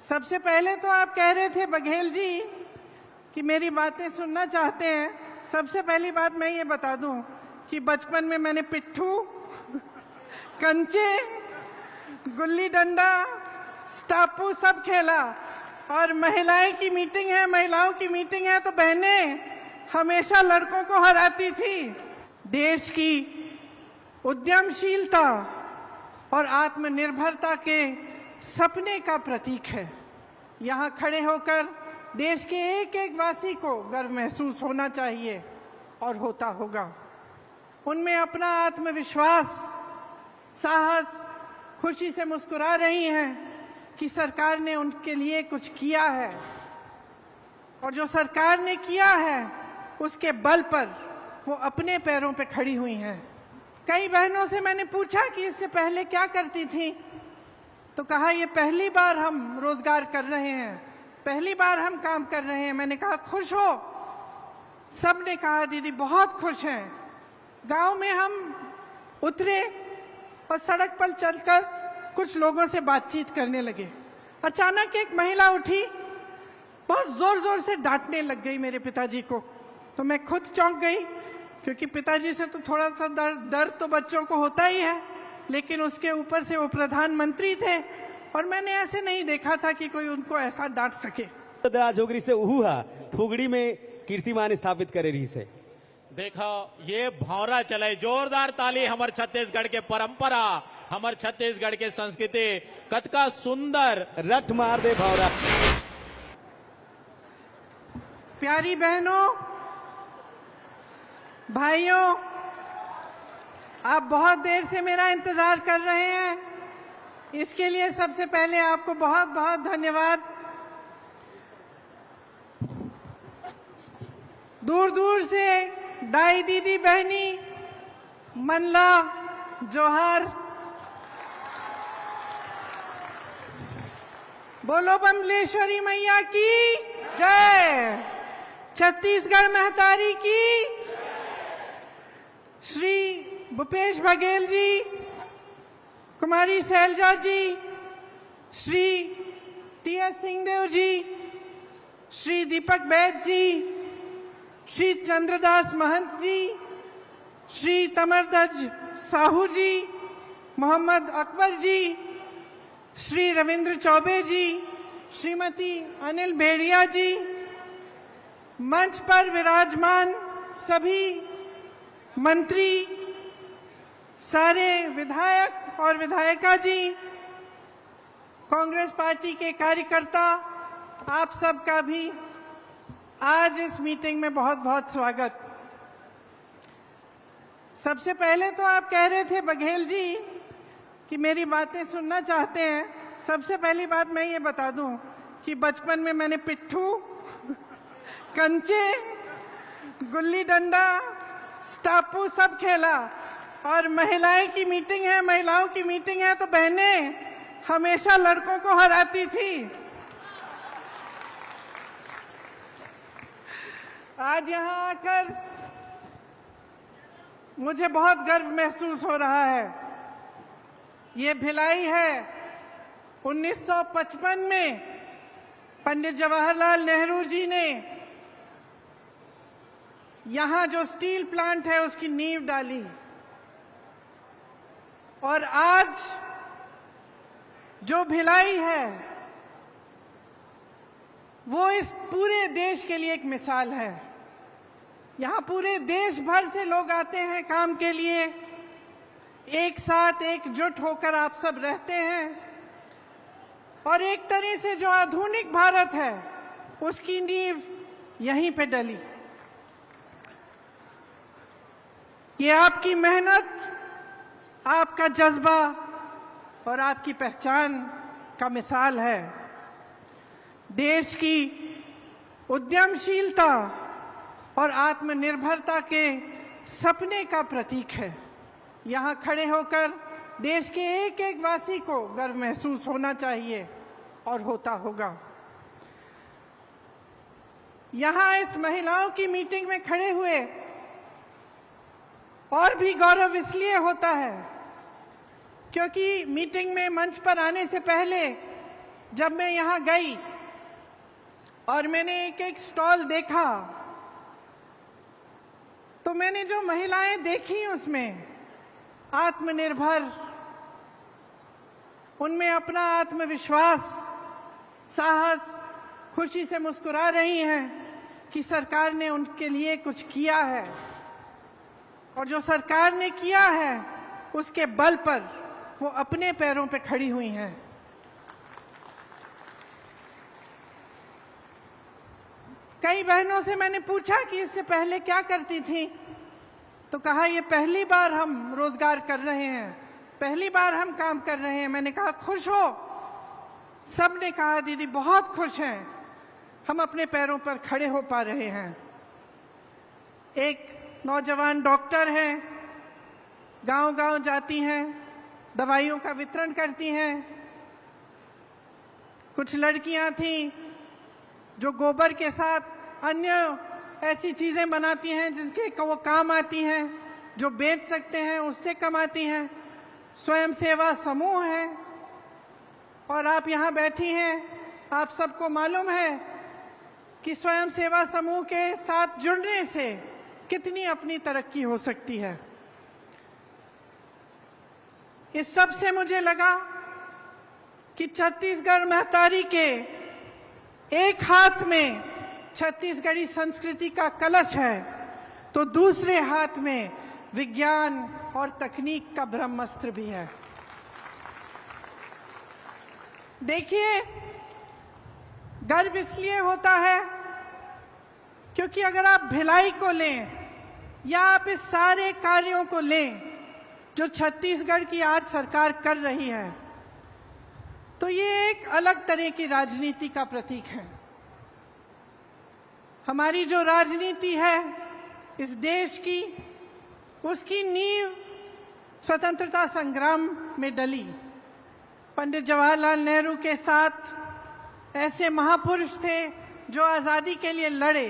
सबसे पहले तो आप कह रहे थे बघेल जी कि मेरी बातें सुनना चाहते हैं। सबसे पहली बात मैं ये बता दूं कि बचपन में मैंने पिट्ठू, कंचे, गुल्ली डंडा, स्टापू सब खेला। और महिलाओं की मीटिंग है तो बहनें हमेशा लड़कों को हराती थी। देश की उद्यमशीलता और आत्मनिर्भरता के सपने का प्रतीक है। यहाँ खड़े होकर देश के एक एक वासी को गर्व महसूस होना चाहिए और होता होगा। उनमें अपना आत्मविश्वास, साहस, खुशी से मुस्कुरा रही हैं कि सरकार ने उनके लिए कुछ किया है और जो सरकार ने किया है उसके बल पर वो अपने पैरों पे खड़ी हुई हैं। कई बहनों से मैंने पूछा कि इससे पहले क्या करती थी, तो कहा ये पहली बार हम रोजगार कर रहे हैं, पहली बार हम काम कर रहे हैं। मैंने कहा खुश हो? सब ने कहा दीदी बहुत खुश हैं। गांव में हम उतरे और सड़क पर चलकर कुछ लोगों से बातचीत करने लगे। अचानक एक महिला उठी, बहुत जोर जोर से डांटने लग गई मेरे पिताजी को। तो मैं खुद चौंक गई, क्योंकि पिताजी से तो थोड़ा सा डर तो बच्चों को होता ही है, लेकिन उसके ऊपर से वो प्रधानमंत्री थे और मैंने ऐसे नहीं देखा था कि कोई उनको ऐसा डांट सके। जोगरी से उहुआ फुगड़ी में कीर्तिमान स्थापित करे रही से। देखो ये भौरा चले, जोरदार ताली। हमारे छत्तीसगढ़ के परंपरा, हमारे छत्तीसगढ़ के संस्कृति कतका सुंदर। रट मार दे भौरा। प्यारी बहनों, भाइयों, आप बहुत देर से मेरा इंतजार कर रहे हैं, इसके लिए सबसे पहले आपको बहुत बहुत धन्यवाद। दूर दूर से दाई दीदी बहनी, मनला, जोहार, बोलो बमलेश्वरी मैया की जय, छत्तीसगढ़ महतारी की। श्री भूपेश बघेल जी, कुमारी शैलजा जी, श्री टी.एस. सिंहदेव जी, श्री दीपक बैद जी, श्री चंद्रदास महंत जी, श्री तमरदज साहू जी, मोहम्मद अकबर जी, श्री रविंद्र चौबे जी, श्रीमती अनिल भेड़िया जी, मंच पर विराजमान सभी मंत्री, सारे विधायक और विधायिका जी, कांग्रेस पार्टी के कार्यकर्ता, आप सबका भी आज इस मीटिंग में बहुत बहुत स्वागत। सबसे पहले तो आप कह रहे थे बघेल जी कि मेरी बातें सुनना चाहते हैं। सबसे पहली बात मैं ये बता दूं कि बचपन में मैंने पिट्ठू, कंचे, गुल्ली डंडा, स्टापू सब खेला। और महिलाओं की मीटिंग है तो बहनें हमेशा लड़कों को हराती थी। आज यहाँ आकर मुझे बहुत गर्व महसूस हो रहा है। ये भिलाई है 1955 में पंडित जवाहरलाल नेहरू जी ने यहाँ जो स्टील प्लांट है उसकी नींव डाली, और आज जो भिलाई है वो इस पूरे देश के लिए एक मिसाल है। यहाँ पूरे देश भर से लोग आते हैं काम के लिए, एक साथ एकजुट होकर आप सब रहते हैं, और एक तरह से जो आधुनिक भारत है उसकी नींव यहीं पे डली। ये आपकी मेहनत, आपका जज्बा और आपकी पहचान का मिसाल है। देश की उद्यमशीलता और आत्मनिर्भरता के सपने का प्रतीक है। यहाँ खड़े होकर देश के एक एक वासी को गर्व महसूस होना चाहिए और होता होगा। यहाँ इस महिलाओं की मीटिंग में खड़े हुए और भी गौरव इसलिए होता है क्योंकि मीटिंग में मंच पर आने से पहले जब मैं यहाँ गई और मैंने एक एक स्टॉल देखा, तो मैंने जो महिलाएं देखी उसमें आत्मनिर्भर, उनमें अपना आत्मविश्वास, साहस, खुशी से मुस्कुरा रही हैं कि सरकार ने उनके लिए कुछ किया है, और जो सरकार ने किया है उसके बल पर वो अपने पैरों पे खड़ी हुई हैं। कई बहनों से मैंने पूछा कि इससे पहले क्या करती थी, तो कहा ये पहली बार हम रोजगार कर रहे हैं, पहली बार हम काम कर रहे हैं। मैंने कहा खुश हो? सब ने कहा दीदी बहुत खुश हैं, हम अपने पैरों पर खड़े हो पा रहे हैं। एक नौजवान डॉक्टर हैं, गांव-गांव जाती हैं, दवाइयों का वितरण करती हैं। कुछ लड़कियां थीं जो गोबर के साथ अन्य ऐसी चीजें बनाती हैं जिसके वो काम आती हैं, जो बेच सकते हैं, उससे कमाती हैं। स्वयं सेवा समूह है, और आप यहाँ बैठी हैं, आप सबको मालूम है कि स्वयं सेवा समूह के साथ जुड़ने से कितनी अपनी तरक्की हो सकती है। इस सब से मुझे लगा कि छत्तीसगढ़ महतारी के एक हाथ में छत्तीसगढ़ी संस्कृति का कलश है, तो दूसरे हाथ में विज्ञान और तकनीक का ब्रह्मास्त्र भी है। देखिए, गर्व इसलिए होता है क्योंकि अगर आप भिलाई को लें या आप इस सारे कार्यों को लें जो छत्तीसगढ़ की आज सरकार कर रही है, तो ये एक अलग तरह की राजनीति का प्रतीक है। हमारी जो राजनीति है इस देश की, उसकी नींव स्वतंत्रता संग्राम में डली। पंडित जवाहरलाल नेहरू के साथ ऐसे महापुरुष थे जो आजादी के लिए लड़े,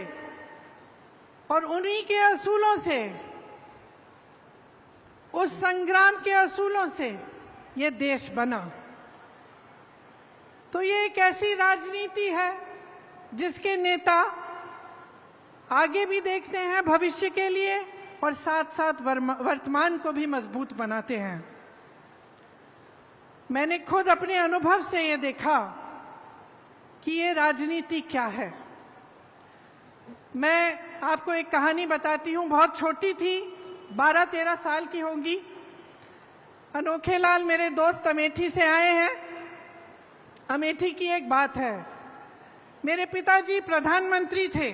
और उन्हीं के असूलों से, उस संग्राम के असूलों से ये देश बना। तो ये एक ऐसी राजनीति है जिसके नेता आगे भी देखते हैं भविष्य के लिए, और साथ साथ वर्तमान को भी मजबूत बनाते हैं। मैंने खुद अपने अनुभव से ये देखा कि ये राजनीति क्या है। मैं आपको एक कहानी बताती हूँ, बहुत छोटी थी, 12-13 साल की होंगी। अनोखे लाल मेरे दोस्त अमेठी से आए हैं। अमेठी की एक बात है, मेरे पिताजी प्रधानमंत्री थे,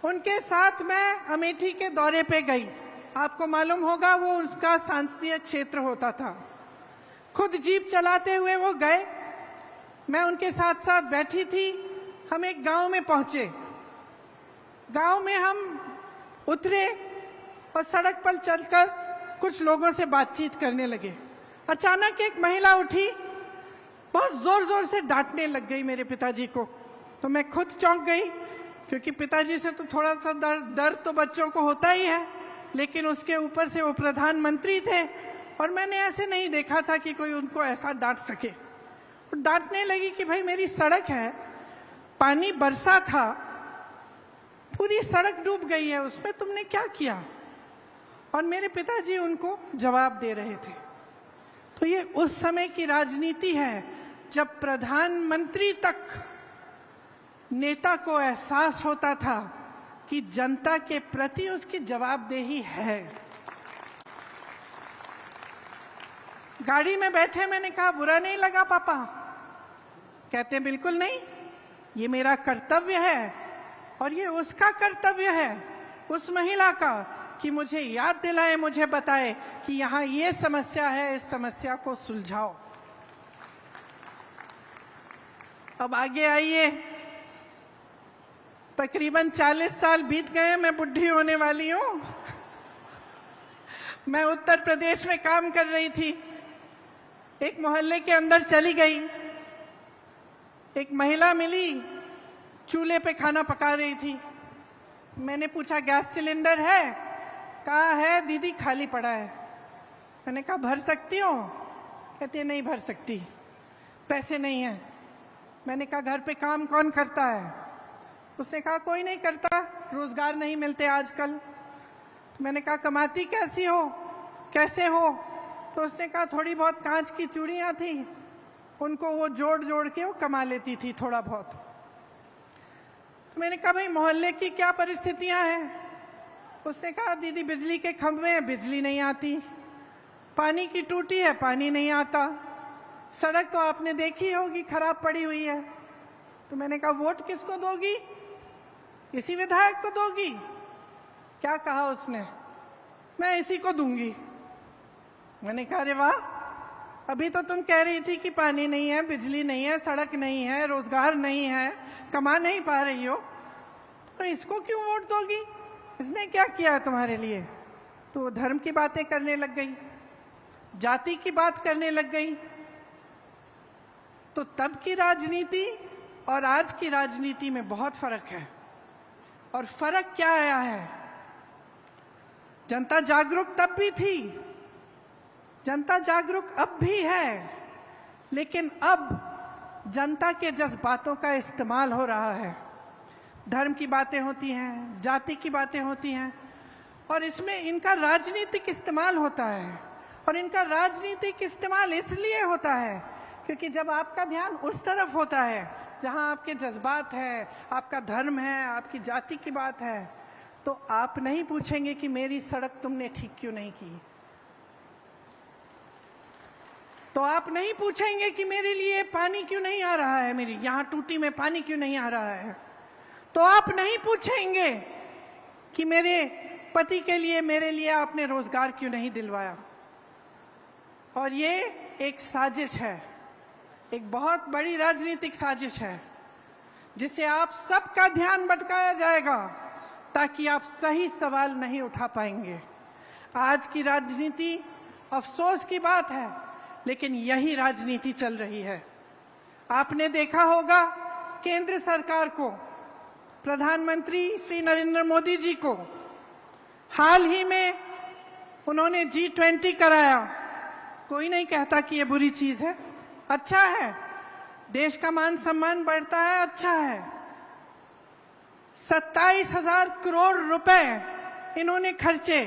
उनके साथ मैं अमेठी के दौरे पे गई। आपको मालूम होगा वो उसका संसदीय क्षेत्र होता था। खुद जीप चलाते हुए वो गए, मैं उनके साथ साथ बैठी थी। हम एक गांव में पहुंचे। गांव में हम उतरे और सड़क पर चलकर कुछ लोगों से बातचीत करने लगे। अचानक एक महिला उठी, बहुत जोर जोर से डांटने लग गई मेरे पिताजी को। तो मैं खुद चौंक गई, क्योंकि पिताजी से तो थोड़ा सा डर तो बच्चों को होता ही है, लेकिन उसके ऊपर से वो प्रधानमंत्री थे, और मैंने ऐसे नहीं देखा था कि कोई उनको ऐसा डांट सके। तो डांटने लगी कि भाई मेरी सड़क है, पानी बरसा था, पूरी सड़क डूब गई है, उसमें तुमने क्या किया? और मेरे पिताजी उनको जवाब दे रहे थे। तो ये उस समय की राजनीति है जब प्रधानमंत्री तक नेता को एहसास होता था कि जनता के प्रति उसकी जवाबदेही है। गाड़ी में बैठे मैंने कहा बुरा नहीं लगा पापा? कहते बिल्कुल नहीं, ये मेरा कर्तव्य है, और ये उसका कर्तव्य है, उस महिला का, कि मुझे याद दिलाए, मुझे बताए कि यहाँ ये समस्या है, इस समस्या को सुलझाओ। अब आगे आइए, तकरीबन 40 साल बीत गए, मैं बुढ़ी होने वाली हूँ। मैं उत्तर प्रदेश में काम कर रही थी। एक मोहल्ले के अंदर चली गई, एक महिला मिली, चूल्हे पे खाना पका रही थी। मैंने पूछा गैस सिलेंडर है? कहा है दीदी, खाली पड़ा है। मैंने कहा भर सकती हो? कहती है नहीं भर सकती, पैसे नहीं है। मैंने कहा घर पे काम कौन करता है? उसने कहा कोई नहीं करता, रोजगार नहीं मिलते आजकल। तो मैंने कहा कमाती कैसी हो, कैसे हो? तो उसने कहा थोड़ी बहुत कांच की चूड़ियां थी, उनको वो जोड़ जोड़ के वो कमा लेती थी थोड़ा बहुत। तो मैंने कहा भाई मोहल्ले की क्या परिस्थितियां हैं? उसने कहा दीदी बिजली के खंभे हैं, बिजली नहीं आती, पानी की टूटी है, पानी नहीं आता, सड़क तो आपने देखी होगी खराब पड़ी हुई है। तो मैंने कहा वोट किसको दोगी? इसी विधायक को दोगी? क्या कहा उसने? मैं इसी को दूंगी। मैंने कहा अरे वाह, अभी तो तुम कह रही थी कि पानी नहीं है, बिजली नहीं है, सड़क नहीं है, रोजगार नहीं है, कमा नहीं पा रही हो, तो इसको क्यों वोट दोगी? इसने क्या किया है तुम्हारे लिए? तो वो धर्म की बातें करने लग गई, जाति की बात करने लग गई। तो तब की राजनीति और आज की राजनीति में बहुत फर्क है। और फर्क क्या आया है? जनता जागरूक तब भी थी, जनता जागरूक अब भी है, लेकिन अब जनता के जज्बातों का इस्तेमाल हो रहा है। धर्म की बातें होती हैं, जाति की बातें होती हैं, और इसमें इनका राजनीतिक इस्तेमाल होता है। और इनका राजनीतिक इस्तेमाल इसलिए होता है क्योंकि जब आपका ध्यान उस तरफ होता है जहां आपके जज्बात है, आपका धर्म है, आपकी जाति की बात है, तो आप नहीं पूछेंगे कि मेरी सड़क तुमने ठीक क्यों नहीं की, तो आप नहीं पूछेंगे कि मेरे लिए पानी क्यों नहीं आ रहा है, मेरी यहां टूटी में पानी क्यों नहीं आ रहा है, तो आप नहीं पूछेंगे कि मेरे पति के लिए, मेरे लिए आपने रोजगार क्यों नहीं दिलवाया। और ये एक साजिश है, एक बहुत बड़ी राजनीतिक साजिश है, जिससे आप सबका ध्यान भटकाया जाएगा ताकि आप सही सवाल नहीं उठा पाएंगे। आज की राजनीति, अफसोस की बात है, लेकिन यही राजनीति चल रही है। आपने देखा होगा केंद्र सरकार को, प्रधानमंत्री श्री नरेंद्र मोदी जी को हाल ही में उन्होंने G20 कराया। कोई नहीं कहता कि ये बुरी चीज है, अच्छा है, देश का मान सम्मान बढ़ता है, अच्छा है। 27,000 करोड़ रुपए इन्होंने खर्चे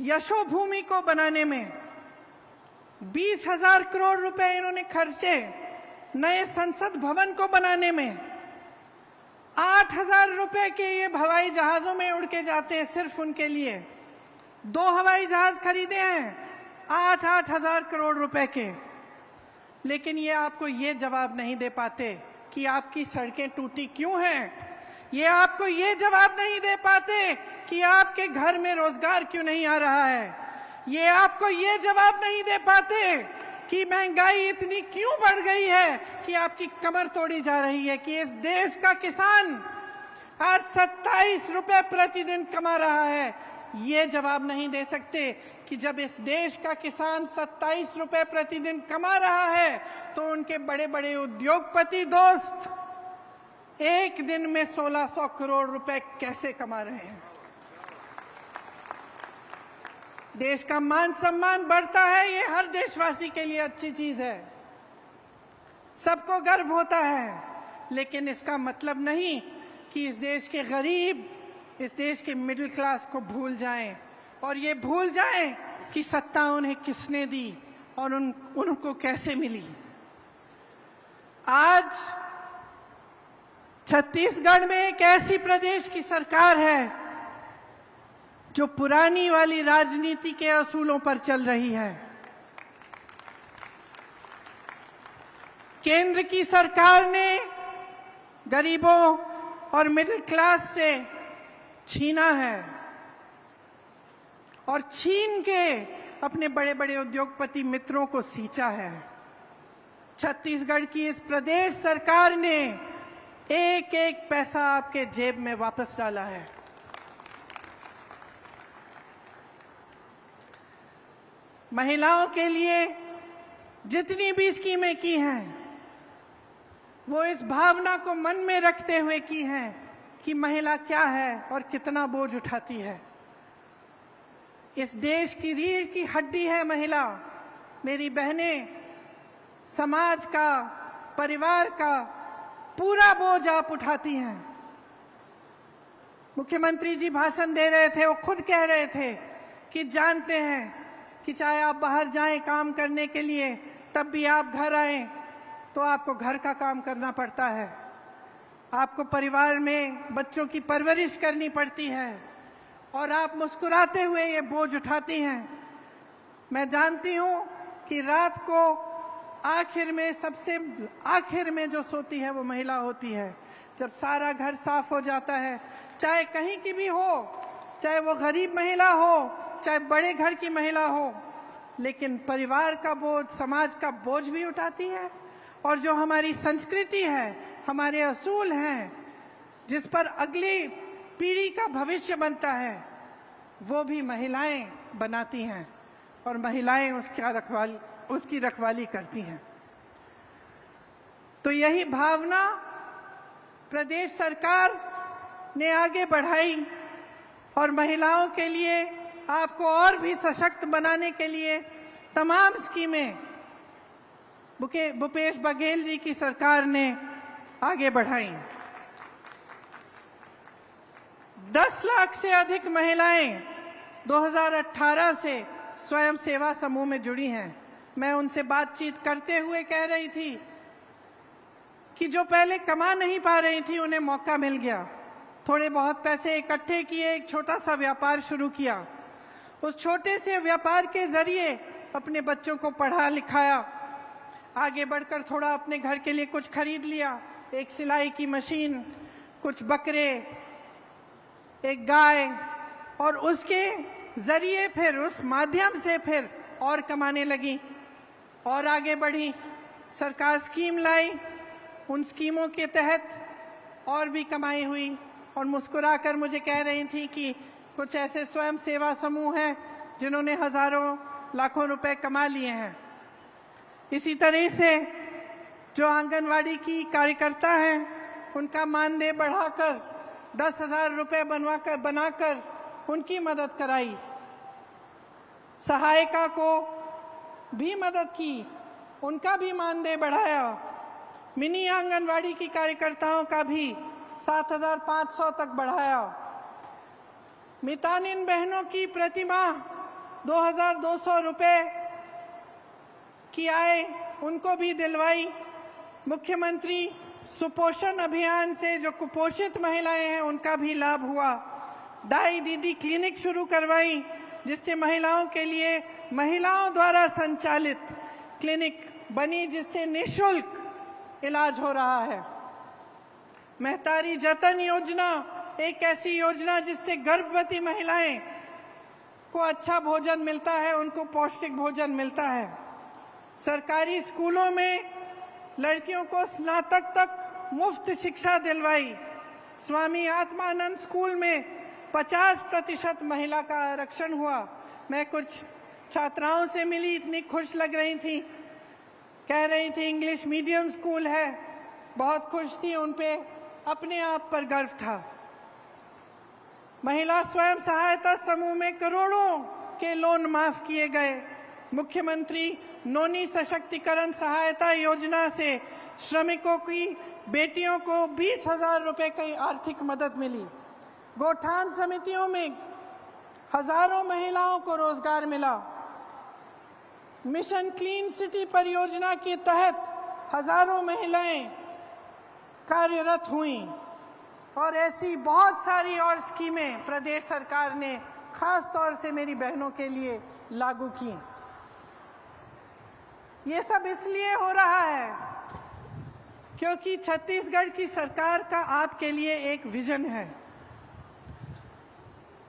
यशोभूमि को बनाने में, 20,000 करोड़ रुपए इन्होंने खर्चे नए संसद भवन को बनाने में, 8,000 रुपए के ये हवाई जहाजों में उड़ के जाते हैं सिर्फ उनके लिए। 2 हवाई जहाज खरीदे हैं 8,000 करोड़ रुपए के। लेकिन ये आपको ये जवाब नहीं दे पाते कि आपकी सड़कें टूटी क्यों हैं, ये आपको ये जवाब नहीं दे पाते कि आपके घर में रोजगार क्यों नहीं आ रहा है, ये आपको ये जवाब नहीं दे पाते कि महंगाई इतनी क्यों बढ़ गई है कि आपकी कमर तोड़ी जा रही है, कि इस देश का किसान आज 27 रुपए प्रतिदिन कमा रहा है। ये जवाब नहीं दे सकते कि जब इस देश का किसान 27 रुपए प्रतिदिन कमा रहा है तो उनके बड़े बड़े उद्योगपति दोस्त एक दिन में 1600 करोड़ रुपए कैसे कमा रहे हैं। देश का मान सम्मान बढ़ता है, ये हर देशवासी के लिए अच्छी चीज है, सबको गर्व होता है, लेकिन इसका मतलब नहीं कि इस देश के गरीब, इस देश के मिडिल क्लास को भूल जाएं और ये भूल जाएं कि सत्ता उन्हें किसने दी और उनको कैसे मिली। आज छत्तीसगढ़ में एक ऐसी प्रदेश की सरकार है जो पुरानी वाली राजनीति के असूलों पर चल रही है। केंद्र की सरकार ने गरीबों और मिडिल क्लास से छीना है और छीन के अपने बड़े बड़े उद्योगपति मित्रों को सींचा है। छत्तीसगढ़ की इस प्रदेश सरकार ने एक एक पैसा आपके जेब में वापस डाला है। महिलाओं के लिए जितनी भी स्कीमें की हैं, वो इस भावना को मन में रखते हुए की हैं कि महिला क्या है और कितना बोझ उठाती है। इस देश की रीढ़ की हड्डी है महिला। मेरी बहनें, समाज का परिवार का पूरा बोझ आप उठाती हैं। मुख्यमंत्री जी भाषण दे रहे थे, वो खुद कह रहे थे कि जानते हैं कि चाहे आप बाहर जाएं काम करने के लिए, तब भी आप घर आएं तो आपको घर का काम करना पड़ता है, आपको परिवार में बच्चों की परवरिश करनी पड़ती है और आप मुस्कुराते हुए ये बोझ उठाती हैं। मैं जानती हूं कि रात को आखिर में, सबसे आखिर में जो सोती है वो महिला होती है। जब सारा घर साफ हो जाता है, चाहे कहीं की भी हो, चाहे वो गरीब महिला हो, चाहे बड़े घर की महिला हो, लेकिन परिवार का बोझ, समाज का बोझ भी उठाती है। और जो हमारी संस्कृति है, हमारे असूल हैं, जिस पर अगली पीढ़ी का भविष्य बनता है, वो भी महिलाएं बनाती हैं और महिलाएं उसकी रखवाली करती हैं। तो यही भावना प्रदेश सरकार ने आगे बढ़ाई और महिलाओं के लिए, आपको और भी सशक्त बनाने के लिए तमाम स्कीमें भूपेश बघेल जी की सरकार ने आगे बढ़ाई। 10 लाख से अधिक महिलाएं 2018 से स्वयं सेवा समूह में जुड़ी हैं। मैं उनसे बातचीत करते हुए कह रही थी कि जो पहले कमा नहीं पा रही थी, उन्हें मौका मिल गया। थोड़े बहुत पैसे इकट्ठे किए, एक छोटा सा व्यापार शुरू किया। उस छोटे से व्यापार के जरिए अपने बच्चों को पढ़ा लिखाया, आगे बढ़कर थोड़ा अपने घर के लिए कुछ खरीद लिया, एक सिलाई की मशीन, कुछ बकरे, एक गाय, और उसके जरिए फिर उस माध्यम से फिर और कमाने लगी और आगे बढ़ी। सरकार स्कीम लाई, उन स्कीमों के तहत और भी कमाई हुई और मुस्कुराकर मुझे कह रही थी कि कुछ ऐसे स्वयं सेवा समूह हैं जिन्होंने हजारों लाखों रुपए कमा लिए हैं। इसी तरह से जो आंगनवाड़ी की कार्यकर्ता हैं, उनका मानदेय बढ़ाकर 10,000 रुपए बनाकर उनकी मदद कराई। सहायिका को भी मदद की, उनका भी मानदेय बढ़ाया। मिनी आंगनवाड़ी की कार्यकर्ताओं का भी 7,500 तक बढ़ाया। मितानिन बहनों की प्रतिमाह 2,200 रुपए की आय उनको भी दिलवाई। मुख्यमंत्री सुपोषण अभियान से जो कुपोषित महिलाएं हैं, उनका भी लाभ हुआ। दाई दीदी क्लिनिक शुरू करवाई, जिससे महिलाओं के लिए महिलाओं द्वारा संचालित क्लिनिक बनी, जिससे निःशुल्क इलाज हो रहा है। महतारी जतन योजना एक ऐसी योजना जिससे गर्भवती महिलाएं को अच्छा भोजन मिलता है, उनको पौष्टिक भोजन मिलता है। सरकारी स्कूलों में लड़कियों को स्नातक तक मुफ्त शिक्षा दिलवाई। स्वामी आत्मानंद स्कूल में 50% महिला का आरक्षण हुआ। मैं कुछ छात्राओं से मिली, इतनी खुश लग रही थी, कह रही थी इंग्लिश मीडियम स्कूल है, बहुत खुश थी, उन पे अपने आप पर गर्व था। महिला स्वयं सहायता समूह में करोड़ों के लोन माफ किए गए। मुख्यमंत्री नोनी सशक्तिकरण सहायता योजना से श्रमिकों की बेटियों को 20,000 रुपए की आर्थिक मदद मिली। गोठान समितियों में हजारों महिलाओं को रोजगार मिला। मिशन क्लीन सिटी परियोजना के तहत हजारों महिलाएं कार्यरत हुईं और ऐसी बहुत सारी और स्कीमें प्रदेश सरकार ने खास तौर से मेरी बहनों के लिए लागू की। ये सब इसलिए हो रहा है क्योंकि छत्तीसगढ़ की सरकार का आपके लिए एक विजन है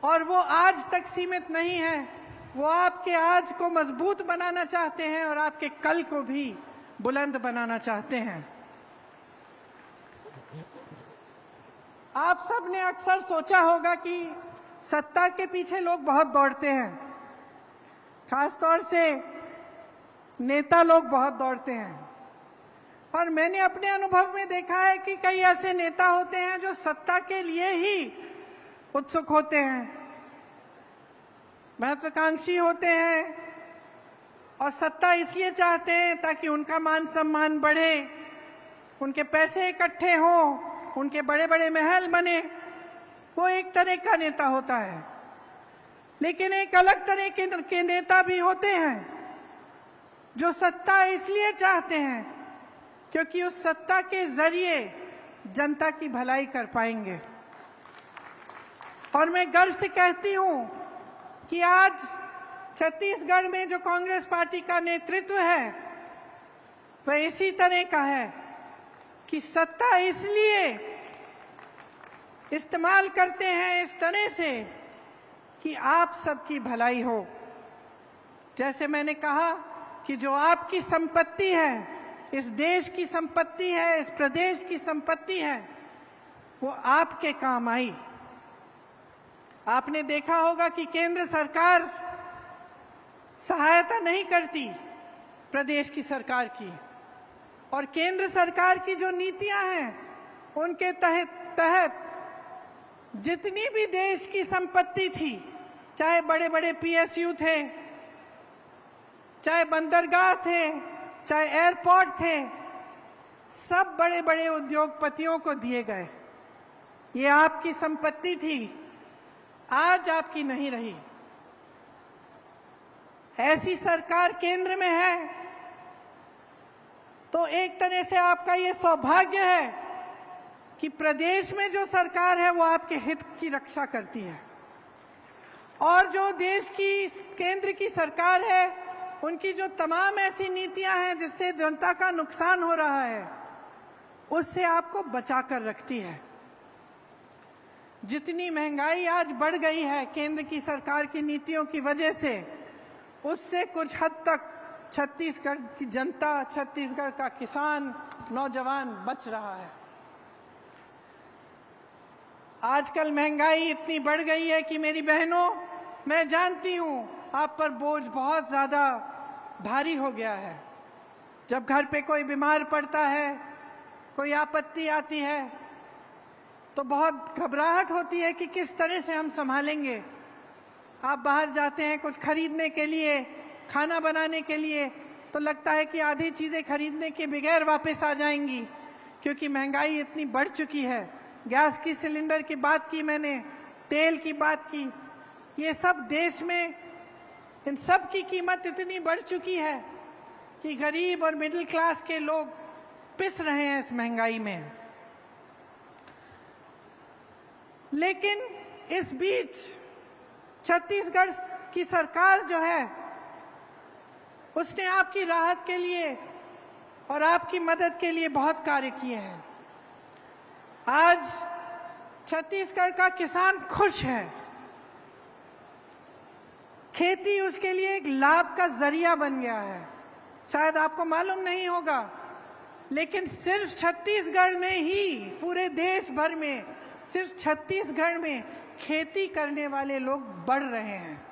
और वो आज तक सीमित नहीं है। वो आपके आज को मजबूत बनाना चाहते हैं और आपके कल को भी बुलंद बनाना चाहते हैं। आप सब ने अक्सर सोचा होगा कि सत्ता के पीछे लोग बहुत दौड़ते हैं, खासतौर से नेता लोग बहुत दौड़ते हैं। और मैंने अपने अनुभव में देखा है कि कई ऐसे नेता होते हैं जो सत्ता के लिए ही उत्सुक होते हैं, महत्वाकांक्षी होते हैं और सत्ता इसलिए चाहते हैं ताकि उनका मान सम्मान बढ़े, उनके पैसे इकट्ठे हों, उनके बड़े बड़े महल बने, वो एक तरह का नेता होता है। लेकिन एक अलग तरह के नेता भी होते हैं जो सत्ता इसलिए चाहते हैं क्योंकि उस सत्ता के जरिए जनता की भलाई कर पाएंगे। और मैं गर्व से कहती हूं कि आज छत्तीसगढ़ में जो कांग्रेस पार्टी का नेतृत्व है वह इसी तरह का है कि सत्ता इसलिए इस्तेमाल करते हैं इस तरह से कि आप सबकी भलाई हो। जैसे मैंने कहा कि जो आपकी संपत्ति है, इस देश की संपत्ति है, इस प्रदेश की संपत्ति है, वो आपके काम आई। आपने देखा होगा कि केंद्र सरकार सहायता नहीं करती प्रदेश की सरकार की, और केंद्र सरकार की जो नीतियां हैं उनके तहत जितनी भी देश की संपत्ति थी, चाहे बड़े बड़े पीएसयू थे, चाहे बंदरगाह थे, चाहे एयरपोर्ट थे, सब बड़े बड़े उद्योगपतियों को दिए गए। ये आपकी संपत्ति थी, आज आपकी नहीं रही। ऐसी सरकार केंद्र में है तो एक तरह से आपका ये सौभाग्य है कि प्रदेश में जो सरकार है वो आपके हित की रक्षा करती है, और जो देश की केंद्र की सरकार है उनकी जो तमाम ऐसी नीतियां हैं जिससे जनता का नुकसान हो रहा है उससे आपको बचा कर रखती है। जितनी महंगाई आज बढ़ गई है केंद्र की सरकार की नीतियों की वजह से, उससे कुछ हद तक छत्तीसगढ़ की जनता, छत्तीसगढ़ का किसान, नौजवान बच रहा है। आजकल महंगाई इतनी बढ़ गई है कि मेरी बहनों, मैं जानती हूं आप पर बोझ बहुत ज्यादा भारी हो गया है। जब घर पे कोई बीमार पड़ता है, कोई आपत्ति आती है, तो बहुत घबराहट होती है कि किस तरह से हम संभालेंगे। आप बाहर जाते हैं कुछ खरीदने के लिए, खाना बनाने के लिए, तो लगता है कि आधी चीजें खरीदने के बगैर वापस आ जाएंगी, क्योंकि महंगाई इतनी बढ़ चुकी है। गैस की सिलेंडर की बात की मैंने, तेल की बात की, ये सब देश में इन सब की कीमत इतनी बढ़ चुकी है कि गरीब और मिडिल क्लास के लोग पिस रहे हैं इस महंगाई में। लेकिन इस बीच छत्तीसगढ़ की सरकार जो है उसने आपकी राहत के लिए और आपकी मदद के लिए बहुत कार्य किए हैं। आज छत्तीसगढ़ का किसान खुश है। खेती उसके लिए एक लाभ का जरिया बन गया है। शायद आपको मालूम नहीं होगा, लेकिन सिर्फ छत्तीसगढ़ में ही, पूरे देश भर में सिर्फ छत्तीसगढ़ में खेती करने वाले लोग बढ़ रहे हैं।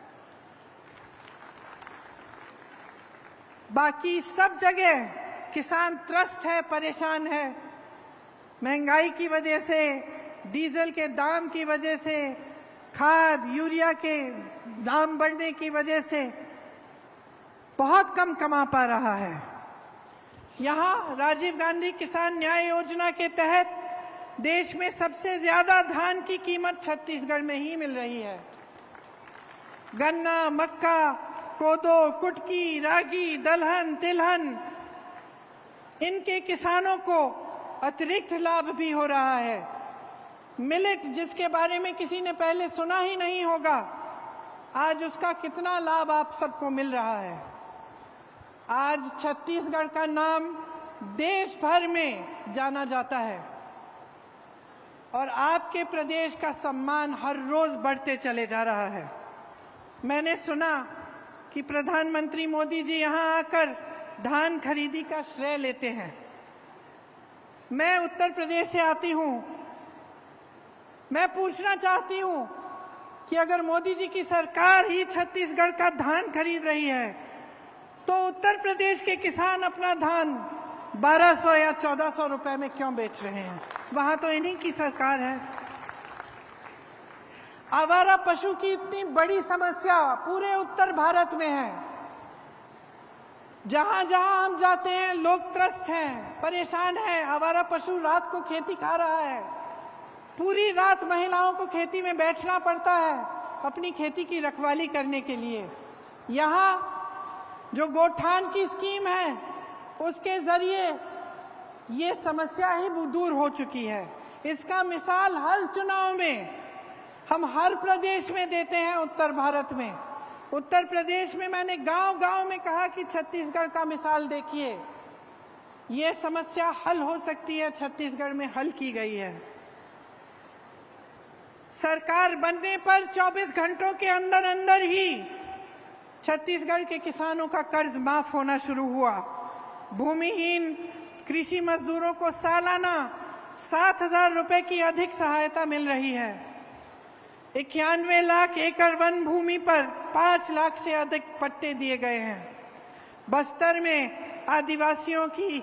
बाकी सब जगह किसान त्रस्त है, परेशान है। महंगाई की वजह से, डीजल के दाम की वजह से, खाद यूरिया के दाम बढ़ने की वजह से बहुत कम कमा पा रहा है। यहाँ राजीव गांधी किसान न्याय योजना के तहत देश में सबसे ज्यादा धान की कीमत छत्तीसगढ़ में ही मिल रही है। गन्ना, मक्का, कोदो, कुटकी, रागी, दलहन, तिलहन, इनके किसानों को अतिरिक्त लाभ भी हो रहा है। मिलेट, जिसके बारे में किसी ने पहले सुना ही नहीं होगा, आज उसका कितना लाभ आप सबको मिल रहा है। आज छत्तीसगढ़ का नाम देश भर में जाना जाता है और आपके प्रदेश का सम्मान हर रोज बढ़ते चले जा रहा है। मैंने सुना कि प्रधानमंत्री मोदी जी यहां आकर धान खरीदी का श्रेय लेते हैं। मैं उत्तर प्रदेश से आती हूं। मैं पूछना चाहती हूं कि अगर मोदी जी की सरकार ही छत्तीसगढ़ का धान खरीद रही है, तो उत्तर प्रदेश के किसान अपना धान 1200 या 1400 रुपए में क्यों बेच रहे हैं? वहां तो इन्हीं की सरकार है। आवारा पशु की इतनी बड़ी समस्या पूरे उत्तर भारत में है। जहां जहां हम जाते हैं लोग त्रस्त हैं, परेशान हैं। आवारा पशु रात को खेती खा रहा है, पूरी रात महिलाओं को खेती में बैठना पड़ता है अपनी खेती की रखवाली करने के लिए। यहाँ जो गोठान की स्कीम है उसके जरिए ये समस्या ही दूर हो चुकी है। इसका मिसाल हर चुनाव में हम हर प्रदेश में देते हैं। उत्तर भारत में, उत्तर प्रदेश में मैंने गांव-गांव में कहा कि छत्तीसगढ़ का मिसाल देखिए, ये समस्या हल हो सकती है, छत्तीसगढ़ में हल की गई है। सरकार बनने पर 24 घंटों के अंदर अंदर ही छत्तीसगढ़ के किसानों का कर्ज माफ होना शुरू हुआ। भूमिहीन कृषि मजदूरों को सालाना 7,000 रुपए की अधिक सहायता मिल रही है। 91 लाख एकड़ वन भूमि पर 5 लाख से अधिक पट्टे दिए गए हैं। बस्तर में आदिवासियों की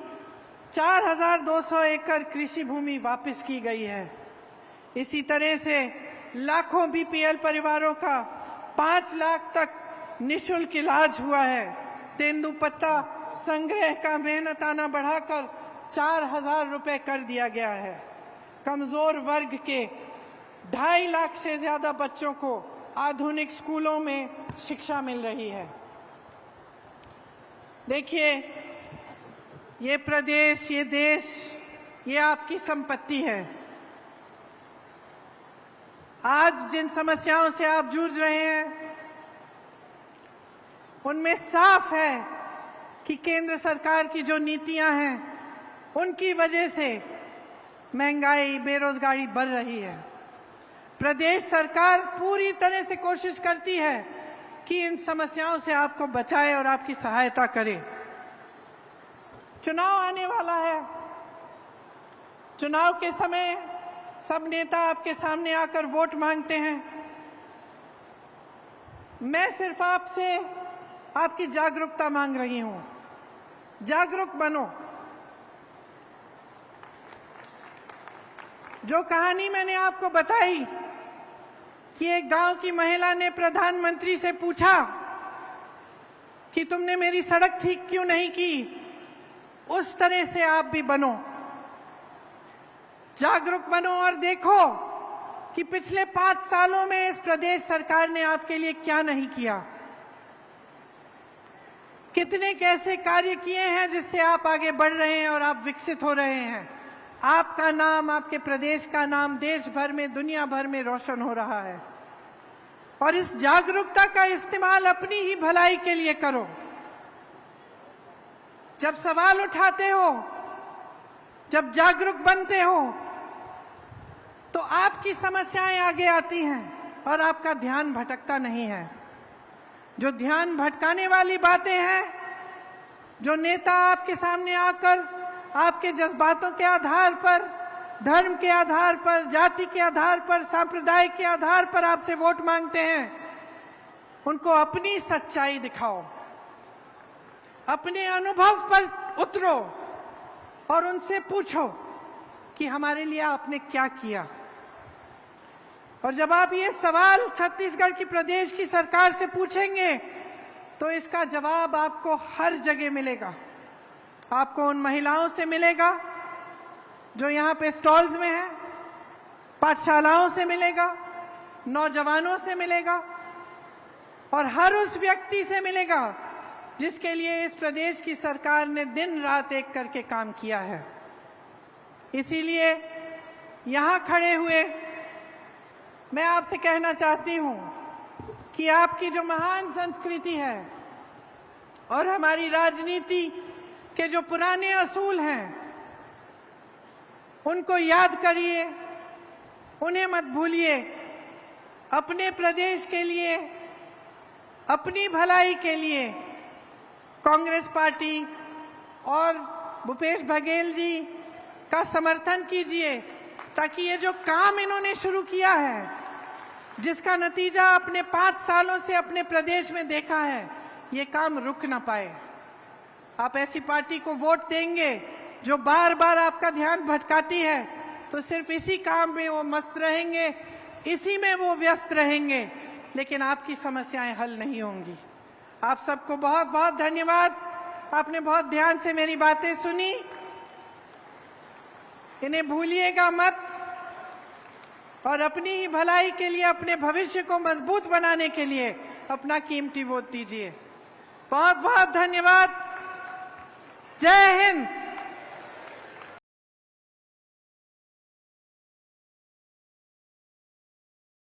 4,200 एकड़ कृषि भूमि वापस की गई है। इसी तरह से लाखों बीपीएल परिवारों का 5 लाख तक निःशुल्क इलाज हुआ है। तेंदुपत्ता संग्रह का मेहनताना बढ़ाकर 4,000 रुपए कर दिया गया है। कमजोर वर्ग के 2.5 लाख से ज्यादा बच्चों को आधुनिक स्कूलों में शिक्षा मिल रही है। देखिए, ये प्रदेश, ये देश, ये आपकी संपत्ति है। आज जिन समस्याओं से आप जूझ रहे हैं उनमें साफ है कि केंद्र सरकार की जो नीतियां हैं उनकी वजह से महंगाई, बेरोजगारी बढ़ रही है। प्रदेश सरकार पूरी तरह से कोशिश करती है कि इन समस्याओं से आपको बचाए और आपकी सहायता करे। चुनाव आने वाला है। चुनाव के समय सब नेता आपके सामने आकर वोट मांगते हैं। मैं सिर्फ आपसे आपकी जागरूकता मांग रही हूं। जागरूक बनो। जो कहानी मैंने आपको बताई कि एक गांव की महिला ने प्रधानमंत्री से पूछा कि तुमने मेरी सड़क ठीक क्यों नहीं की, उस तरह से आप भी बनो। जागरूक बनो और देखो कि पिछले 5 सालों में इस प्रदेश सरकार ने आपके लिए क्या नहीं किया, कितने कैसे कार्य किए हैं जिससे आप आगे बढ़ रहे हैं और आप विकसित हो रहे हैं। आपका नाम, आपके प्रदेश का नाम देश भर में, दुनिया भर में रोशन हो रहा है। और इस जागरूकता का इस्तेमाल अपनी ही भलाई के लिए करो। जब सवाल उठाते हो, जब जागरूक बनते हो, तो आपकी समस्याएं आगे आती हैं और आपका ध्यान भटकता नहीं है। जो ध्यान भटकाने वाली बातें हैं, जो नेता आपके सामने आकर आपके जज्बातों के आधार पर, धर्म के आधार पर, जाति के आधार पर, सांप्रदाय के आधार पर आपसे वोट मांगते हैं, उनको अपनी सच्चाई दिखाओ, अपने अनुभव पर उतरो और उनसे पूछो कि हमारे लिए आपने क्या किया। और जब आप ये सवाल छत्तीसगढ़ की प्रदेश की सरकार से पूछेंगे तो इसका जवाब आपको हर जगह मिलेगा। आपको उन महिलाओं से मिलेगा जो यहाँ पे स्टॉल्स में हैं, पाठशालाओं से मिलेगा, नौजवानों से मिलेगा और हर उस व्यक्ति से मिलेगा जिसके लिए इस प्रदेश की सरकार ने दिन रात एक करके काम किया है। इसीलिए यहाँ खड़े हुए मैं आपसे कहना चाहती हूँ कि आपकी जो महान संस्कृति है और हमारी राजनीति के जो पुराने असूल हैं, उनको याद करिए, उन्हें मत भूलिए। अपने प्रदेश के लिए, अपनी भलाई के लिए कांग्रेस पार्टी और भूपेश बघेल जी का समर्थन कीजिए, ताकि ये जो काम इन्होंने शुरू किया है, जिसका नतीजा अपने 5 सालों से अपने प्रदेश में देखा है, ये काम रुक ना पाए। आप ऐसी पार्टी को वोट देंगे जो बार बार आपका ध्यान भटकाती है, तो सिर्फ इसी काम में वो मस्त रहेंगे, इसी में वो व्यस्त रहेंगे, लेकिन आपकी समस्याएं हल नहीं होंगी। आप सबको बहुत बहुत धन्यवाद। आपने बहुत ध्यान से मेरी बातें सुनी, इन्हें भूलिएगा मत और अपनी ही भलाई के लिए, अपने भविष्य को मजबूत बनाने के लिए अपना कीमती वोट दीजिए। बहुत बहुत धन्यवाद। जय हिंद।